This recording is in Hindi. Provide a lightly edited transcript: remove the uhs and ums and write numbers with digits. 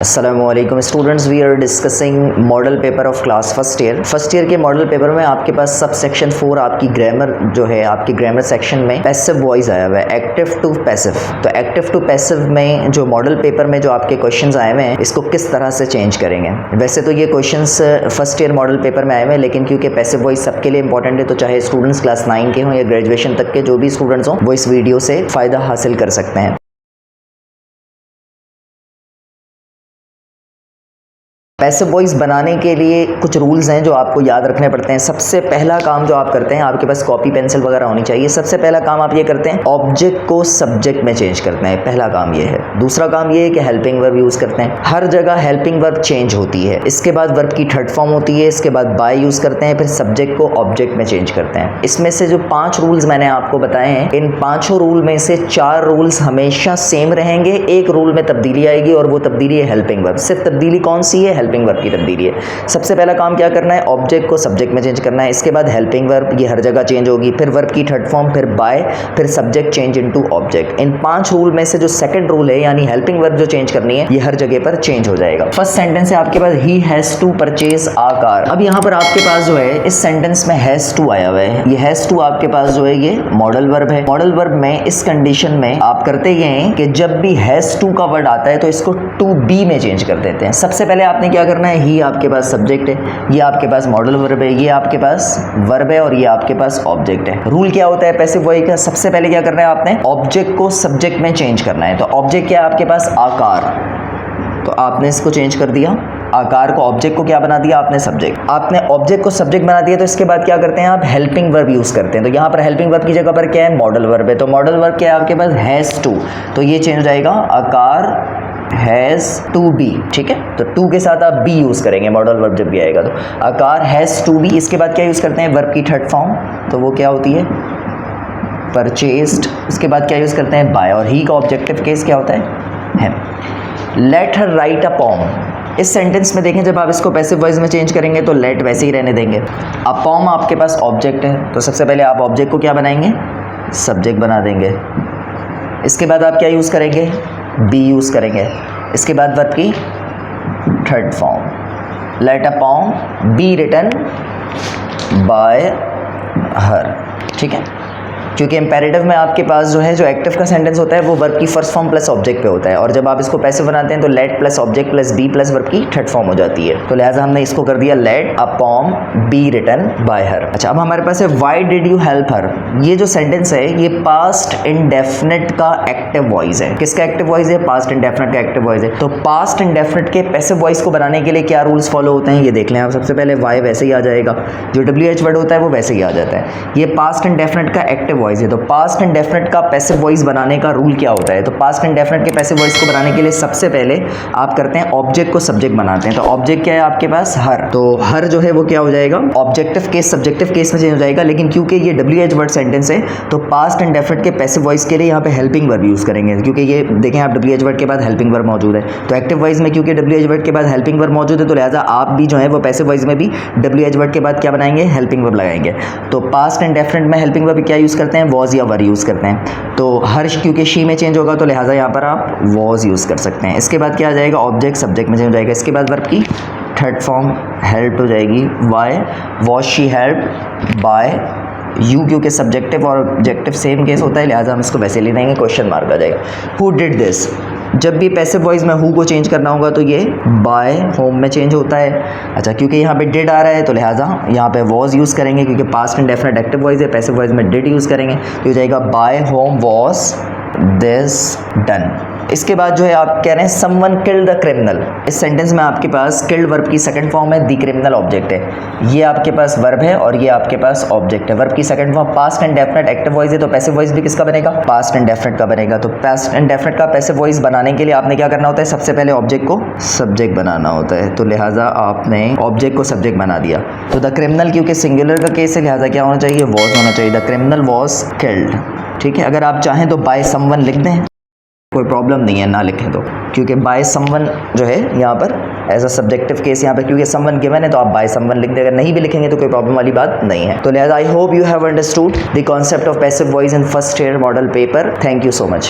अस्सलामुअलैकुम students, we are discussing model paper of class first year के मॉडल पेपर में आपके पास सब सेक्शन 4 आपकी ग्रामर जो है, आपकी ग्रामर सेक्शन में पैसिव वॉइस आया हुआ है, एक्टिव टू पैसिव। तो एक्टिव टू पैसिव में जो मॉडल पेपर में जो आपके क्वेश्चंस आए हुए हैं, इसको किस तरह से चेंज करेंगे। वैसे तो ये questions first year model paper में आए हुए हैं, लेकिन क्योंकि पैसिव वॉइस सबके लिए इंपॉर्टेंट है, तो चाहे स्टूडेंट्स क्लास 9 के हों या ग्रेजुएशन तक के जो भी स्टूडेंट्स हों, वो इस वीडियो से फ़ायदा हासिल कर सकते हैं। पैसिव वॉइस बनाने के लिए कुछ रूल्स हैं जो आपको याद रखने पड़ते हैं। सबसे पहला काम जो आप करते हैं, आपके पास कॉपी पेंसिल वगैरह होनी चाहिए। सबसे पहला काम आप ये करते हैं, ऑब्जेक्ट को सब्जेक्ट में चेंज करते हैं। पहला काम ये है। दूसरा काम ये है कि हेल्पिंग वर्ब यूज़ करते हैं। हर जगह हेल्पिंग वर्ब चेंज होती है। इसके बाद वर्ब की थर्ड फॉर्म होती है। इसके बाद बाय यूज़ करते हैं, फिर सब्जेक्ट को ऑब्जेक्ट में चेंज करते हैं। इसमें से जो 5 रूल्स मैंने आपको बताए हैं, इन 5 रूल में से 4 रूल्स हमेशा सेम रहेंगे, एक रूल में तब्दीली आएगी और वो तब्दीली है हेल्पिंग वर्ब। सिर्फ तब्दीली कौन सी है? हेल्पिंग वर्ब तब्दीली है। सबसे पहला काम क्या करना है? ऑब्जेक्ट को सब्जेक्ट में चेंज करना है। इसके बाद हेल्पिंग वर्ब, ये हर जगह चेंज होगी, फिर वर्ब की थर्ड फॉर्म, फिर बाय, फिर सब्जेक्ट चेंज इनटू ऑब्जेक्ट। इन 5 रूल में से जो सेकंड रूल है, यानी हेल्पिंग वर्ब जो चेंज करनी है, ये हर जगह पर चेंज हो जाएगा। फर्स्ट सेंटेंस है आपके पास, he has to purchase a car. अब यहां पर आपके पास जो है, इस सेंटेंस में हैज टू आया हुआ है। ये हैज टू आपके पास जो है, ये मॉडल वर्ब है। मॉडल वर्ब में इस कंडीशन में आप करते ये हैं कि जब भी हैज टू का वर्ड आता है तो इसको टू बी में चेंज कर देते हैं। सबसे पहले आपने क्या करना है, ही आपके पास सब्जेक्ट है, ये आपके पास मॉडल वर्ब है, ये आपके पास वर्ब है और ये आपके पास ऑब्जेक्ट है। रूल क्या होता है पैसिव वॉइस का? सबसे पहले क्या करना है आपने, ऑब्जेक्ट को सब्जेक्ट में चेंज करना है। तो ऑब्जेक्ट क्या है आपके पास? आकार। तो आपने इसको चेंज कर दिया, आकार को, ऑब्जेक्ट को क्या बना दिया आपने? सब्जेक्ट। आपने ऑब्जेक्ट को सब्जेक्ट बना दिया, तो इसके बाद क्या करते हैं आप? हेल्पिंग वर्ब यूज करते हैं। तो यहाँ पर हेल्पिंग वर्ब की जगह पर क्या है? मॉडल वर्ब है। तो मॉडल वर्ब क्या है आपके पास? Has to. तो ये चेंज हो जाएगा, आकार हैज टू बी। ठीक है, तो टू के साथ आप बी यूज करेंगे मॉडल वर्ब जब भी आएगा। तो आकार हैज टू बी। इसके बाद क्या यूज करते हैं? वर्ब की थर्ड फॉर्म, तो वो क्या होती है? परचेज्ड। इसके बाद क्या यूज करते हैं? बाय। और ही का ऑब्जेक्टिव केस क्या होता है? लेट हर राइट अ पॉम। इस सेंटेंस में देखें, जब आप इसको पैसिव वॉइस में चेंज करेंगे तो लेट वैसे ही रहने देंगे। अब पॉम आपके पास ऑब्जेक्ट है, तो सबसे पहले आप ऑब्जेक्ट को क्या बनाएंगे? सब्जेक्ट बना देंगे। इसके बाद आप क्या यूज़ करेंगे? बी यूज़ करेंगे। इसके बाद वर्ब की third form, let a poem be written by her. ठीक है, क्योंकि इंपेरेटिव में आपके पास जो है, जो एक्टिव का सेंटेंस होता है, वो वर्ब की फर्स्ट फॉर्म प्लस ऑब्जेक्ट पे होता है, और जब आप इसको पैसिव बनाते हैं तो let plus object plus be plus verb की थर्ड फॉर्म हो जाती है। तो लिहाजा हमने इसको कर दिया let a poem be written by her. अच्छा, अब हमारे पास है why did you help her. ये जो सेंटेंस है, ये पास्ट इंडेफिनिट का एक्टिव वॉइस है। किसका एक्टिव वॉइस है? पास्ट इंडेफिनिट का एक्टिव वॉइस है। तो पास्ट इंडेफिनिट के पैसिव वॉइस को बनाने के लिए क्या रूल्स फॉलो होते हैं, ये देख लें आप। सबसे पहले वाई वैसे ही आ जाएगा, जो WH वर्ड होता है वो वैसे ही आ जाता है। ये पास्ट इंडेफिनिट का एक्टिव वॉइस है। तो पास्ट इंडेफिनिट का पैसिव वॉइस बनाने का रूल क्या होता है? तो पास्ट इंडेफिनिट के पैसिव वॉइस को बनाने के लिए सबसे पहले आप करते हैं, ऑब्जेक्ट को सब्जेक्ट बनाते हैं। तो ऑब्जेक्ट क्या है आपके पास? हर। तो हर जो है वो क्या हो जाएगा? ऑब्जेक्टिव केस सब्जेक्टिव केस में चेंज हो जाएगा। लेकिन क्योंकि ये WH वर्ड सेंटेंस है, तो पास्ट इंडेफिनिट के पैसिव वॉइस के लिए यहाँ पे हेल्पिंग वर्ब यूज करेंगे, क्योंकि ये देखें आप, WH वर्ड के बाद हेल्पिंग वर्ब मौजूद है। तो एक्टिव वॉइस में क्योंकि WH वर्ड के बाद हेल्पिंग वर्ब मौजूद है, तो लिहाजा आप भी जो है वो पैसिव वॉइस में भी WH वर्ड के बाद क्या बनाएंगे? हेल्पिंग वर्ब लगाएंगे। तो पास्ट इंडेफिनिट में हेल्पिंग वर्ब क्या यूज करते हैं? वॉज या वर यूज करते हैं। तो हर क्योंकि शी में चेंज होगा, तो लिहाजा यहाँ पर आप वॉज यूज कर सकते हैं। इसके बाद क्या आ जाएगा? ऑब्जेक्ट सब्जेक्ट में चेंज हो जाएगा। इसके बाद वर्ब की थर्ड फॉर्म हेल्प हो जाएगी, why was she help by you, क्योंकि सब्जेक्टिव और ऑब्जेक्टिव सेम केस होता है, लिहाजा हम इसको वैसे ले लेंगे, क्वेश्चन मार्क आ जाएगा। Who did this. जब भी पैसिव वॉइस में हु को चेंज करना होगा तो ये बाय होम में चेंज होता है। अच्छा, क्योंकि यहाँ पे डिड आ रहा है, तो लिहाजा यहाँ पे वॉज यूज़ करेंगे, क्योंकि पास्ट इंडेफिनिट एक्टिव वॉइस है। पैसिव वॉइस में डिड यूज़ करेंगे, तो हो जाएगा by whom was this done. इसके बाद जो है आप कह रहे हैं समवन किल्ड द क्रिमिनल। इस सेंटेंस में आपके पास किल्ड वर्ब की सेकंड फॉर्म है, द क्रिमिनल ऑब्जेक्ट है। ये आपके पास वर्ब है और ये आपके पास ऑब्जेक्ट है। वर्ब की second form past indefinite active voice है, तो पैसिव वॉइस भी किसका बनेगा? पास्ट इंडेफिनिट का बनेगा। तो पास्ट इंडेफिनिट का पैसिव वॉइस बनाने के लिए आपने क्या करना होता है? सबसे पहले ऑब्जेक्ट को सब्जेक्ट बनाना होता है। तो लिहाजा आपने ऑब्जेक्ट को सब्जेक्ट बना दिया। तो द क्रिमिनल क्योंकि सिंगुलर का केस है, लिहाजा क्या होना चाहिए? वॉज होना चाहिए। The criminal was killed. ठीक है, अगर आप चाहें तो बाय समवन लिख दें, कोई प्रॉब्लम नहीं है ना लिखें तो, क्योंकि बाय समवन जो है यहाँ पर एज अ सब्जेक्टिव केस यहाँ पर, क्योंकि समवन गिवन है तो आप बाय समवन लिख दें। अगर नहीं भी लिखेंगे तो कोई प्रॉब्लम वाली बात नहीं है। तो लिहाजा I hope you have understood the concept of passive voice in first year model paper. Thank you so much.